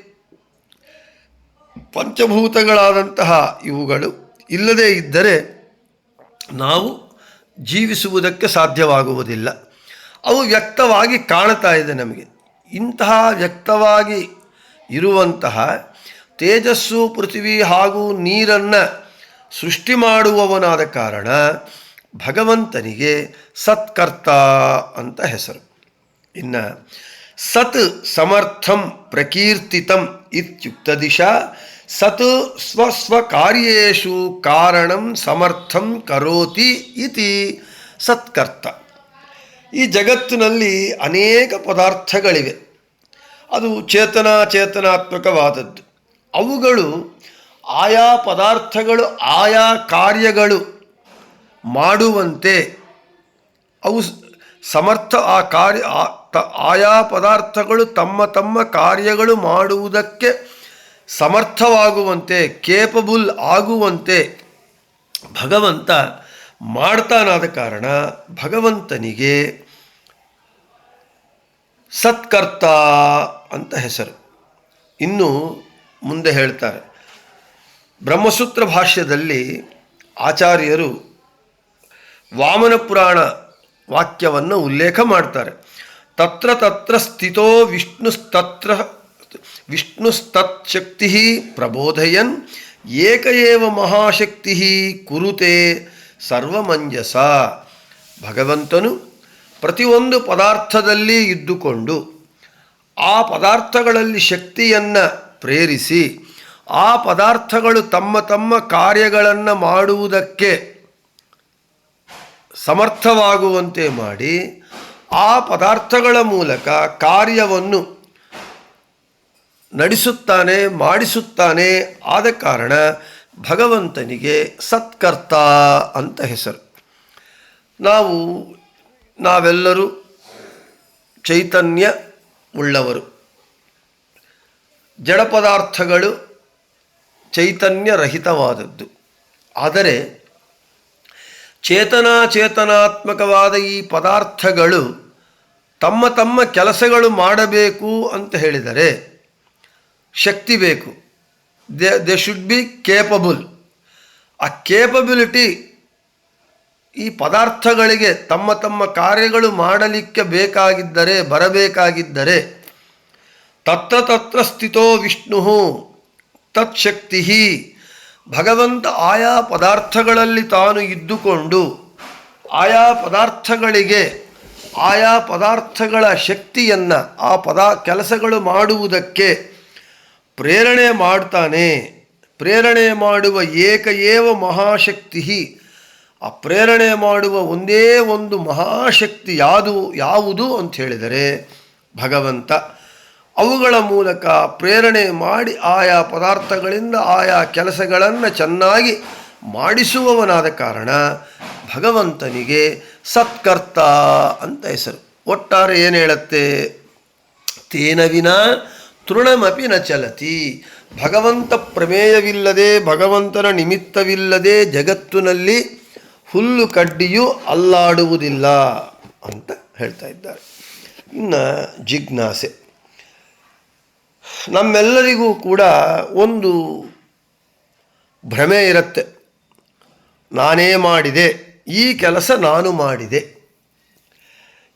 ಪಂಚಭೂತಗಳಾದಂತಹ ಇವುಗಳು ಇಲ್ಲದೇ ಇದ್ದರೆ ನಾವು ಜೀವಿಸುವುದಕ್ಕೆ ಸಾಧ್ಯವಾಗುವುದಿಲ್ಲ. ಅವು ವ್ಯಕ್ತವಾಗಿ ಕಾಣ್ತಾ ಇದೆ ನಮಗೆ. ಇಂತಹ ವ್ಯಕ್ತವಾಗಿ ಇರುವಂತಹ ತೇಜಸ್ಸು, ಪೃಥ್ವಿ ಹಾಗೂ ನೀರನ್ನು ಸೃಷ್ಟಿ ಮಾಡುವವನಾದ ಕಾರಣ ಭಗವಂತನಿಗೆ ಸತ್ಕರ್ತ ಅಂತ ಹೆಸರು. ಇನ್ನು ಸತ್ ಸಮರ್ಥಂ ಪ್ರಕೀರ್ತಿತಂ ಇತ್ಯುಕ್ತ ದಿಶಾ ಸತ್ ಸ್ವಸ್ವಕಾರ್ಯೇಷು ಕಾರಣಂ ಸಮರ್ಥಂ ಕರೋತಿ ಇತಿ ಸತ್ಕರ್ತ. ಈ ಜಗತ್ತಿನಲ್ಲಿ ಅನೇಕ ಪದಾರ್ಥಗಳಿವೆ. ಅದು ಚೇತನಾತ್ಮಕವಾದದ್ದು. ಅವುಗಳು ಆಯಾ ಪದಾರ್ಥಗಳು ಆಯಾ ಕಾರ್ಯಗಳು ಮಾಡುವಂತೆ ಅವು ಸಮರ್ಥ ಆಯಾ ಪದಾರ್ಥಗಳು ತಮ್ಮ ಕಾರ್ಯಗಳು ಮಾಡುವುದಕ್ಕೆ ಸಮರ್ಥವಾಗುವಂತೆ, ಕೇಪಬಲ್ ಆಗುವಂತೆ ಭಗವಂತ ಮಾಡ್ತಾನಾದ ಕಾರಣ ಭಗವಂತನಿಗೆ ಸತ್ಕರ್ತ ಅಂತ ಹೆಸರು. ಇನ್ನು ಮುಂದೆ ಹೇಳ್ತಾರೆ, ಬ್ರಹ್ಮಸೂತ್ರ ಭಾಷ್ಯದಲ್ಲಿ ಆಚಾರ್ಯರು ವಾಮನ ಪುರಾಣ ವಾಕ್ಯವನ್ನು ಉಲ್ಲೇಖ ಮಾಡ್ತಾರೆ. ತತ್ರ ತತ್ರ ಸ್ಥಿತೋ ವಿಷ್ಣುಸ್ತತ್ಶಕ್ತಿ ಪ್ರಬೋಧಯನ್ ಏಕ ಏವ ಮಹಾಶಕ್ತಿ ಕುರುತೆ ಸರ್ವಮಂಜಸ. ಭಗವಂತನು ಪ್ರತಿಯೊಂದು ಪದಾರ್ಥದಲ್ಲಿ ಇದ್ದುಕೊಂಡು ಆ ಪದಾರ್ಥಗಳಲ್ಲಿ ಶಕ್ತಿಯನ್ನು ಪ್ರೇರಿಸಿ ಆ ಪದಾರ್ಥಗಳು ತಮ್ಮ ಕಾರ್ಯಗಳನ್ನು ಮಾಡುವುದಕ್ಕೆ ಸಮರ್ಥವಾಗುವಂತೆ ಮಾಡಿ ಆ ಪದಾರ್ಥಗಳ ಮೂಲಕ ಕಾರ್ಯವನ್ನು ನಡೆಸುತ್ತಾನೆ, ಮಾಡಿಸುತ್ತಾನೆ. ಆದ ಕಾರಣ ಭಗವಂತನಿಗೆ ಸತ್ಕರ್ತ ಅಂತ ಹೆಸರು. ನಾವೆಲ್ಲರೂ ಚೈತನ್ಯ ಉಳ್ಳವರು. ಜಡ ಪದಾರ್ಥಗಳು ಚೈತನ್ಯರಹಿತವಾದದ್ದು. ಆದರೆ ಚೇತನಾತ್ಮಕವಾದ ಈ ಪದಾರ್ಥಗಳು ತಮ್ಮ ಕೆಲಸಗಳು ಮಾಡಬೇಕು ಅಂತ ಹೇಳಿದರೆ ಶಕ್ತಿ ಬೇಕು. They should be capable. ಆ ಕೇಪಬಿಲಿಟಿ ಈ ಪದಾರ್ಥಗಳಿಗೆ ತಮ್ಮ ಕಾರ್ಯಗಳು ಮಾಡಲಿಕ್ಕೆ ಬರಬೇಕಾಗಿದ್ದರೆ ತತ್ರ ಸ್ಥಿತೋ ವಿಷ್ಣು ತತ್ಶಕ್ತಿ. ಭಗವಂತ ಆಯಾ ಪದಾರ್ಥಗಳಲ್ಲಿ ತಾನು ಇದ್ದುಕೊಂಡು ಆಯಾ ಪದಾರ್ಥಗಳಿಗೆ ಆಯಾ ಪದಾರ್ಥಗಳ ಶಕ್ತಿಯನ್ನು ಆ ಕೆಲಸಗಳು ಮಾಡುವುದಕ್ಕೆ ಪ್ರೇರಣೆ ಮಾಡ್ತಾನೆ. ಪ್ರೇರಣೆ ಮಾಡುವ ಏಕ ಏವ ಮಹಾಶಕ್ತಿ. ಆ ಪ್ರೇರಣೆ ಮಾಡುವ ಒಂದೇ ಒಂದು ಮಹಾಶಕ್ತಿ ಯಾವುದು ಅಂತ ಹೇಳಿದರೆ ಭಗವಂತ. ಅವುಗಳ ಮೂಲಕ ಪ್ರೇರಣೆ ಮಾಡಿ ಆಯಾ ಪದಾರ್ಥಗಳಿಂದ ಆಯಾ ಕೆಲಸಗಳನ್ನು ಚೆನ್ನಾಗಿ ಮಾಡಿಸುವವನಾದ ಕಾರಣ ಭಗವಂತನಿಗೆ ಸತ್ಕರ್ತ ಅಂತ ಹೆಸರು. ಒಟ್ಟಾರೆ ಏನು ಹೇಳುತ್ತೆ? ತೇನ ವಿನಾ ತೃಣಮಪಿ ನ ಚಲತಿ. ಭಗವಂತ ಪ್ರಮೇಯವಿಲ್ಲದೆ, ಭಗವಂತನ ನಿಮಿತ್ತವಿಲ್ಲದೆ ಜಗತ್ತಿನಲ್ಲಿ ಹುಲ್ಲು ಕಡ್ಡಿಯೂ ಅಲ್ಲಾಡುವುದಿಲ್ಲ ಅಂತ ಹೇಳ್ತಾ ಇದ್ದಾರೆ. ಇನ್ನು ಜಿಜ್ಞಾಸೆ. ನಮ್ಮೆಲ್ಲರಿಗೂ ಕೂಡ ಒಂದು ಭ್ರಮೆ ಇರುತ್ತೆ. ನಾನೇ ಮಾಡಿದೆ, ಈ ಕೆಲಸ ನಾನು ಮಾಡಿದೆ,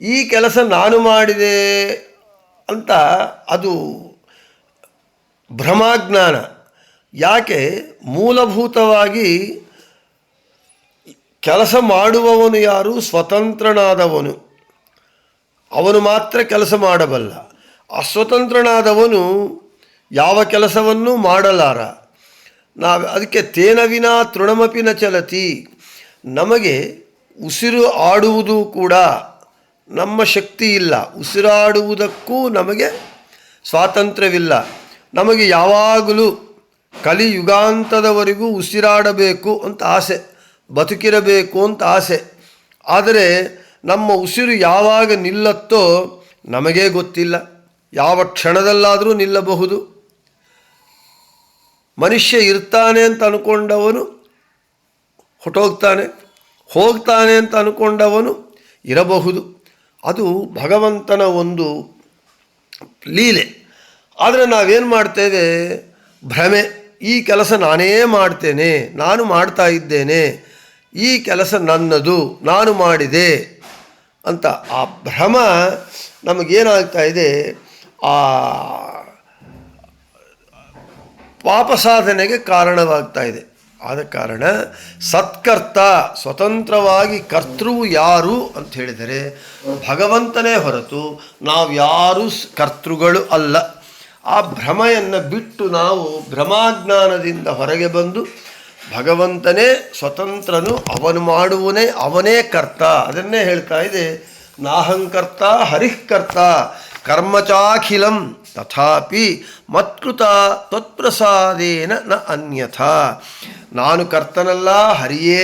ಈ ಕೆಲಸ ನಾನು ಮಾಡಿದೆ ಅಂತ ಅದು ಭ್ರಮಾಜ್ಞಾನ. ಯಾಕೆ? ಮೂಲಭೂತವಾಗಿ ಕೆಲಸ ಮಾಡುವವನು ಯಾರು? ಸ್ವತಂತ್ರನಾದವನು. ಅವನು ಮಾತ್ರ ಕೆಲಸ ಮಾಡಬಲ್ಲ. ಅಸ್ವತಂತ್ರನಾದವನು ಯಾವ ಕೆಲಸವನ್ನೂ ಮಾಡಲಾರ. ಅದಕ್ಕೆ ತೇನ ವಿನಾ ತೃಣಮಪಿ ನ ಚಲತಿ. ನಮಗೆ ಉಸಿರು ಆಡುವುದು ಕೂಡ ನಮ್ಮ ಶಕ್ತಿ ಇಲ್ಲ. ಉಸಿರಾಡುವುದಕ್ಕೂ ನಮಗೆ ಸ್ವಾತಂತ್ರ್ಯವಿಲ್ಲ. ನಮಗೆ ಯಾವಾಗಲೂ ಕಲಿಯುಗಾಂತದವರೆಗೂ ಉಸಿರಾಡಬೇಕು ಅಂತ ಆಸೆ, ಬದುಕಿರಬೇಕು ಅಂತ ಆಸೆ. ಆದರೆ ನಮ್ಮ ಉಸಿರು ಯಾವಾಗ ನಿಲ್ಲತ್ತೋ ನಮಗೇ ಗೊತ್ತಿಲ್ಲ. ಯಾವ ಕ್ಷಣದಲ್ಲಾದರೂ ನಿಲ್ಲಬಹುದು. ಮನುಷ್ಯ ಇರ್ತಾನೆ ಅಂತ ಅಂದ್ಕೊಂಡವನು ಹೊಟ್ಟೋಗ್ತಾನೆ, ಹೋಗ್ತಾನೆ ಅಂತ ಅಂದ್ಕೊಂಡವನು ಇರಬಹುದು. ಅದು ಭಗವಂತನ ಒಂದು ಲೀಲೆ. ಆದರೆ ನಾವೇನು ಮಾಡ್ತೇವೆ? ಭ್ರಮೆ. ಈ ಕೆಲಸ ನಾನೇ ಮಾಡ್ತೇನೆ, ನಾನು ಮಾಡ್ತಾ ಇದ್ದೇನೆ, ಈ ಕೆಲಸ ನನ್ನದು, ನಾನು ಮಾಡಿದೆ ಅಂತ ಆ ಭ್ರಮ ನಮಗೇನಾಗ್ತಾ ಇದೆ? ಆ ಪಾಪ ಸಾಧನೆಗೆ ಕಾರಣವಾಗ್ತಾ ಇದೆ. ಆದ ಕಾರಣ ಸತ್ಕರ್ತ, ಸ್ವತಂತ್ರವಾಗಿ ಕರ್ತೃವು ಯಾರು ಅಂತ ಹೇಳಿದರೆ ಭಗವಂತನೇ ಹೊರತು ನಾವು ಯಾರೂ ಕರ್ತೃಗಳು ಅಲ್ಲ. ಆ ಭ್ರಮೆಯನ್ನು ಬಿಟ್ಟು ನಾವು ಭ್ರಮಾಜ್ಞಾನದಿಂದ ಹೊರಗೆ ಬಂದು ಭಗವಂತನೇ ಸ್ವತಂತ್ರನು, ಅವನು ಮಾಡುವನೇ, ಅವನೇ ಕರ್ತ. ಅದನ್ನೇ ಹೇಳ್ತಾ ಇದೆ, ನಾಹಂಕರ್ತ ಹರಿಃಕರ್ತ ಕರ್ಮಚಾಖಿಲಂ ತಥಾಪಿ ಮತ್ಕೃತ ತ್ವತ್ಪ್ರಸಾದೇನ ನ ಅನ್ಯಥಾ. ನಾನು ಕರ್ತನಲ್ಲ, ಹರಿಯೇ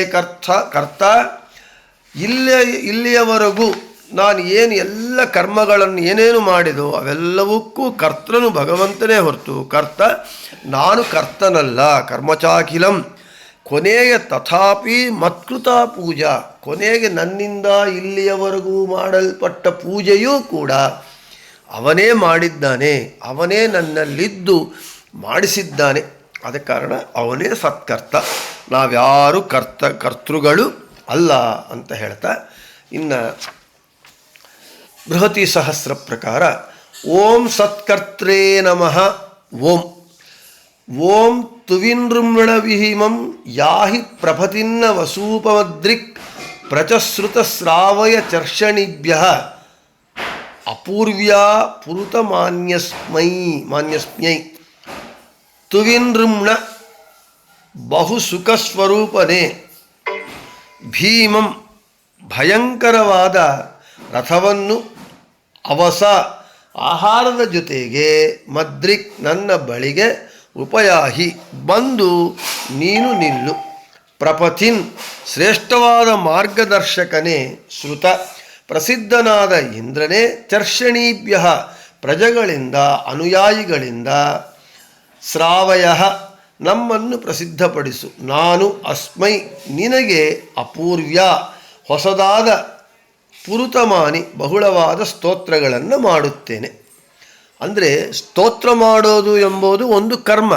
ಕರ್ತ. ಇಲ್ಲಿಯವರೆಗೂ ನಾನು ಏನು ಎಲ್ಲ ಕರ್ಮಗಳನ್ನು ಏನೇನು ಮಾಡಿದೋ ಅವೆಲ್ಲವಕ್ಕೂ ಕರ್ತನು ಭಗವಂತನೇ ಹೊರತು ಕರ್ತ ನಾನು ಕರ್ತನಲ್ಲ. ಕರ್ಮಚಾಖಿಲಂ. ಕೊನೆಗೆ ತಥಾಪಿ ಮತ್ಕೃತ ಪೂಜಾ. ಕೊನೆಗೆ ನನ್ನಿಂದ ಇಲ್ಲಿಯವರೆಗೂ ಮಾಡಲ್ಪಟ್ಟ ಪೂಜೆಯೂ ಕೂಡ ಅವನೇ ಮಾಡಿದ್ದಾನೆ, ಅವನೇ ನನ್ನಲ್ಲಿದ್ದು ಮಾಡಿಸಿದ್ದಾನೆ. ಆದ ಕಾರಣ ಅವನೇ ಸತ್ಕರ್ತ, ನಾವ್ಯಾರು ಕರ್ತೃಗಳು ಅಲ್ಲ ಅಂತ ಹೇಳ್ತಾ ಇನ್ನು ಬೃಹತಿ ಸಹಸ್ರ ಪ್ರಕಾರ ಓಂ ಸತ್ಕರ್ತ್ರೇ ನಮಃ. ಓಂ ಓಂ ತುವಿನೃಮ್ಣ ವಿಹಿಮಂ ಯಾಹಿ ಪ್ರಭತಿನ್ನ ವಸೂಪಮದ್ರಿಕ್ ಪ್ರಚಶ್ರುತ ಶ್ರಾವಯ ಚರ್ಷಣಿಭ್ಯಃ ಅಪೂರ್ವ್ಯಾ ಪುರುತ ಮಾನ್ಯಸ್ಮೈ. ತುವಿನೃಮ್ಣ ಬಹುಸುಖಸ್ವರೂಪನೇ, ಭೀಮಂ ಭಯಂಕರವಾದ ರಥವನ್ನು, ಅವಸ ಆಹಾರದ ಜೊತೆಗೆ, ಮದ್ರಿಕ್ ನನ್ನ ಬಳಿಗೆ, ಉಪಯಾಹಿ ಬಂದು ನೀನು ನಿಲ್ಲು, ಪ್ರಪಥಿನ್ ಶ್ರೇಷ್ಠವಾದ ಮಾರ್ಗದರ್ಶಕನೇ, ಶ್ರುತ ಪ್ರಸಿದ್ಧನಾದ ಇಂದ್ರನೇ, ಚರ್ಷಣೀಭ್ಯ ಪ್ರಜೆಗಳಿಂದ ಅನುಯಾಯಿಗಳಿಂದ, ಶ್ರಾವಯ ನಮ್ಮನ್ನು ಪ್ರಸಿದ್ಧಪಡಿಸು, ನಾನು ಅಸ್ಮೈ ನಿನಗೆ, ಅಪೂರ್ವ್ಯ ಹೊಸದಾದ, ಪುರುತಮಾನಿ ಬಹಳವಾದ ಸ್ತೋತ್ರಗಳನ್ನು ಮಾಡುತ್ತೇನೆ. ಅಂದರೆ ಸ್ತೋತ್ರ ಮಾಡೋದು ಎಂಬುದು ಒಂದು ಕರ್ಮ.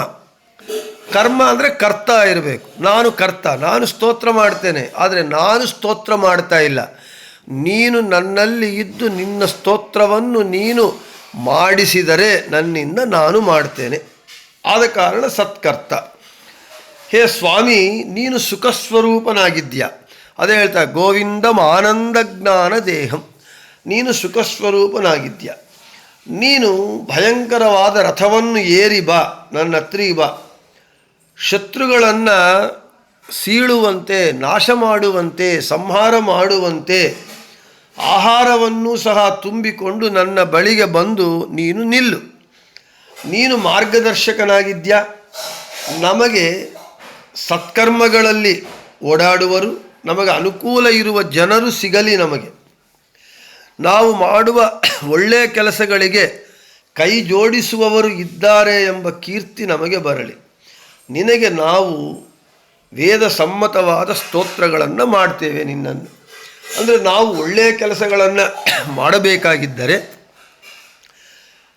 ಕರ್ಮ ಅಂದರೆ ಕರ್ತ ಇರಬೇಕು. ನಾನು ಕರ್ತ, ನಾನು ಸ್ತೋತ್ರ ಮಾಡ್ತೇನೆ. ಆದರೆ ನಾನು ಸ್ತೋತ್ರ ಮಾಡ್ತಾ ಇಲ್ಲ, ನೀನು ನನ್ನಲ್ಲಿ ಇದ್ದು ನಿನ್ನ ಸ್ತೋತ್ರವನ್ನು ನೀನು ಮಾಡಿಸಿದರೆ ನನ್ನಿಂದ ನಾನು ಮಾಡ್ತೇನೆ. ಆದ ಕಾರಣ ಸತ್ಕರ್ತ. ಹೇ ಸ್ವಾಮಿ, ನೀನು ಸುಖಸ್ವರೂಪನಾಗಿದ್ಯಾ. ಅದೇ ಹೇಳ್ತಾ ಗೋವಿಂದಂ ಆನಂದ ಜ್ಞಾನ ದೇಹಂ. ನೀನು ಸುಖಸ್ವರೂಪನಾಗಿದ್ಯಾ. ನೀನು ಭಯಂಕರವಾದ ರಥವನ್ನು ಏರಿ ಬಾ, ನನ್ನ ಹತ್ರಿಗೆ ಬಾ. ಶತ್ರುಗಳನ್ನು ಸೀಳುವಂತೆ, ನಾಶ ಮಾಡುವಂತೆ, ಸಂಹಾರ ಮಾಡುವಂತೆ ಆಹಾರವನ್ನು ಸಹ ತುಂಬಿಕೊಂಡು ನನ್ನ ಬಳಿಗೆ ಬಂದು ನೀನು ನಿಲ್ಲು. ನೀನು ಮಾರ್ಗದರ್ಶಕನಾಗಿದ್ಯಾ. ನಮಗೆ ಸತ್ಕರ್ಮಗಳಲ್ಲಿ ಓಡಾಡುವರು, ನಮಗೆ ಅನುಕೂಲ ಇರುವ ಜನರು ಸಿಗಲಿ. ನಮಗೆ ನಾವು ಮಾಡುವ ಒಳ್ಳೆಯ ಕೆಲಸಗಳಿಗೆ ಕೈ ಜೋಡಿಸುವವರು ಇದ್ದಾರೆ ಎಂಬ ಕೀರ್ತಿ ನಮಗೆ ಬರಲಿ. ನಿನಗೆ ನಾವು ವೇದ ಸಮ್ಮತವಾದ ಸ್ತೋತ್ರಗಳನ್ನು ಮಾಡ್ತೇವೆ ನಿನ್ನನ್ನು. ಅಂದರೆ ನಾವು ಒಳ್ಳೆಯ ಕೆಲಸಗಳನ್ನು ಮಾಡಬೇಕಾಗಿದ್ದರೆ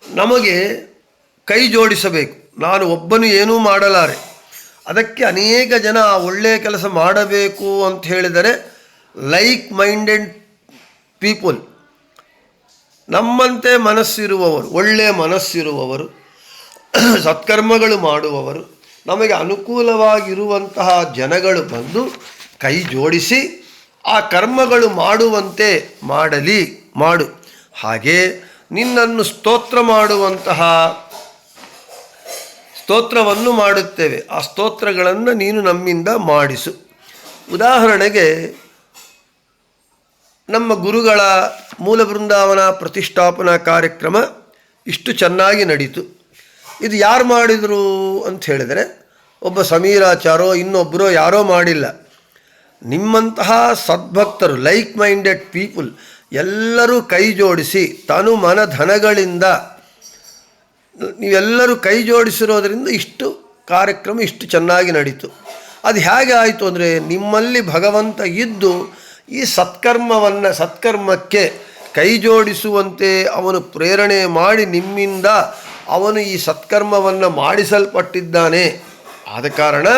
ನಮಗೆ ಕೈ ಜೋಡಿಸಬೇಕು. ನಾನು ಒಬ್ಬನು ಏನೂ ಮಾಡಲಾರೆ, ಅದಕ್ಕೆ ಅನೇಕ ಜನ ಆ ಒಳ್ಳೆಯ ಕೆಲಸ ಮಾಡಬೇಕು ಅಂತ ಹೇಳಿದರೆ ಲೈಕ್ ಮೈಂಡೆಡ್ ಪೀಪಲ್, ನಮ್ಮಂತೆ ಮನಸ್ಸಿರುವವರು, ಒಳ್ಳೆಯ ಮನಸ್ಸಿರುವವರು, ಸತ್ಕರ್ಮಗಳು ಮಾಡುವವರು, ನಮಗೆ ಅನುಕೂಲವಾಗಿರುವಂತಹ ಜನಗಳು ಬಂದು ಕೈ ಜೋಡಿಸಿ ಆ ಕರ್ಮಗಳು ಮಾಡುವಂತೆ ಮಾಡು. ಹಾಗೆ ನಿನ್ನನ್ನು ಸ್ತೋತ್ರವನ್ನು ಮಾಡುತ್ತೇವೆ. ಆ ಸ್ತೋತ್ರಗಳನ್ನು ನೀನು ನಮ್ಮಿಂದ ಮಾಡಿಸು. ಉದಾಹರಣೆಗೆ ನಮ್ಮ ಗುರುಗಳ ಮೂಲ ಬೃಂದಾವನ ಪ್ರತಿಷ್ಠಾಪನಾ ಕಾರ್ಯಕ್ರಮ ಇಷ್ಟು ಚೆನ್ನಾಗಿ ನಡೀತು. ಇದು ಯಾರು ಮಾಡಿದರು ಅಂತ ಹೇಳಿದರೆ ಒಬ್ಬ ಸಮೀರಾಚಾರೋ ಇನ್ನೊಬ್ಬರೋ ಯಾರೋ ಮಾಡಿಲ್ಲ. ನಿಮ್ಮಂತಹ ಸದ್ಭಕ್ತರು, ಲೈಕ್ ಮೈಂಡೆಡ್ ಪೀಪಲ್ ಎಲ್ಲರೂ ಕೈ ಜೋಡಿಸಿ ತನು ಮನ ಧನಗಳಿಂದ ನೀವೆಲ್ಲರೂ ಕೈ ಜೋಡಿಸಿರೋದರಿಂದ ಇಷ್ಟು ಕಾರ್ಯಕ್ರಮ ಇಷ್ಟು ಚೆನ್ನಾಗಿ ನಡೀತು. ಅದು ಹೇಗೆ ಆಯಿತು ಅಂದರೆ ನಿಮ್ಮಲ್ಲಿ ಭಗವಂತ ಇದ್ದು ಈ ಸತ್ಕರ್ಮಕ್ಕೆ ಕೈ ಜೋಡಿಸುವಂತೆ ಅವನು ಪ್ರೇರಣೆ ಮಾಡಿ ನಿಮ್ಮಿಂದ ಅವನು ಈ ಸತ್ಕರ್ಮವನ್ನು ಮಾಡಿಸಲ್ಪಟ್ಟಿದ್ದಾನೆ. ಆದ ಕಾರಣ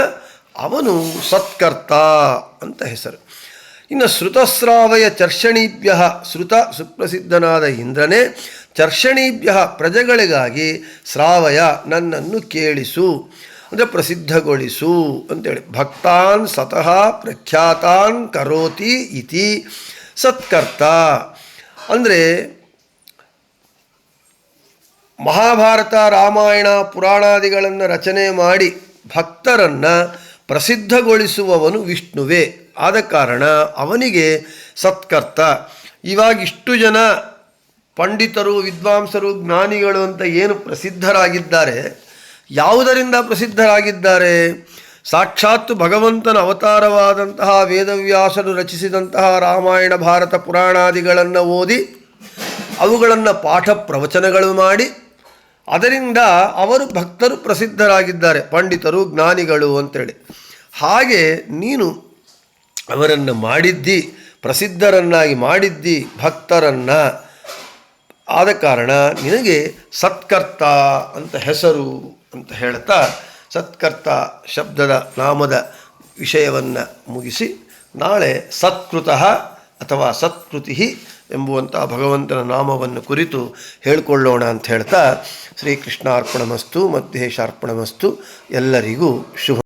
ಅವನು ಸತ್ಕರ್ತ ಅಂತ ಹೆಸರು. ಇನ್ನು ಶ್ರುತಸ್ರಾವಯ ಚರ್ಷಣೀಭ್ಯ, ಶ್ರುತ ಸುಪ್ರಸಿದ್ಧನಾದ ಇಂದ್ರನೇ, ಚರ್ಷಣೀಭ್ಯ ಪ್ರಜೆಗಳಿಗಾಗಿ, ಶ್ರಾವಯ ನನ್ನನ್ನು ಕೇಳಿಸು ಅಂದರೆ ಪ್ರಸಿದ್ಧಗೊಳಿಸು ಅಂತೇಳಿ. ಭಕ್ತಾನ್ ಸತಃ ಪ್ರಖ್ಯಾತಾನ್ ಕರೋತಿ ಇತಿ ಸತ್ಕರ್ತ ಅಂದರೆ ಮಹಾಭಾರತ ರಾಮಾಯಣ ಪುರಾಣಾದಿಗಳನ್ನು ರಚನೆ ಮಾಡಿ ಭಕ್ತರನ್ನು ಪ್ರಸಿದ್ಧಗೊಳಿಸುವವನು ವಿಷ್ಣುವೇ. ಆದ ಕಾರಣ ಅವನಿಗೆ ಸತ್ಕರ್ತ. ಇವಾಗಿಷ್ಟು ಜನ ಪಂಡಿತರು, ವಿದ್ವಾಂಸರು, ಜ್ಞಾನಿಗಳು ಅಂತ ಏನು ಪ್ರಸಿದ್ಧರಾಗಿದ್ದಾರೆ, ಯಾವುದರಿಂದ ಪ್ರಸಿದ್ಧರಾಗಿದ್ದಾರೆ? ಸಾಕ್ಷಾತ್ತು ಭಗವಂತನ ಅವತಾರವಾದಂತಹ ವೇದವ್ಯಾಸರು ರಚಿಸಿದಂತಹ ರಾಮಾಯಣ ಭಾರತ ಪುರಾಣಾದಿಗಳನ್ನು ಓದಿ ಅವುಗಳನ್ನು ಪಾಠ ಪ್ರವಚನಗಳು ಮಾಡಿ ಅದರಿಂದ ಅವರು ಭಕ್ತರು ಪ್ರಸಿದ್ಧರಾಗಿದ್ದಾರೆ, ಪಂಡಿತರು, ಜ್ಞಾನಿಗಳು ಅಂತೇಳಿ. ಹಾಗೆ ನೀನು ಅವರನ್ನು ಮಾಡಿದ್ದಿ, ಪ್ರಸಿದ್ಧರನ್ನಾಗಿ ಮಾಡಿದ್ದಿ ಭಕ್ತರನ್ನು. ಆದ ಕಾರಣ ನಿನಗೆ ಸತ್ಕರ್ತ ಅಂತ ಹೆಸರು ಅಂತ ಹೇಳ್ತಾ ಸತ್ಕರ್ತ ಶಬ್ದದ ನಾಮದ ವಿಷಯವನ್ನು ಮುಗಿಸಿ ನಾಳೆ ಸತ್ಕೃತಃ ಅಥವಾ ಸತ್ಕೃತಿ ಎಂಬುವಂಥ ಭಗವಂತನ ನಾಮವನ್ನು ಕುರಿತು ಹೇಳಿಕೊಳ್ಳೋಣ ಅಂತ ಹೇಳ್ತಾ ಶ್ರೀಕೃಷ್ಣಾರ್ಪಣಮಸ್ತು ಮಧ್ಯೇಶಾರ್ಪಣಮಸ್ತು. ಎಲ್ಲರಿಗೂ ಶುಭ.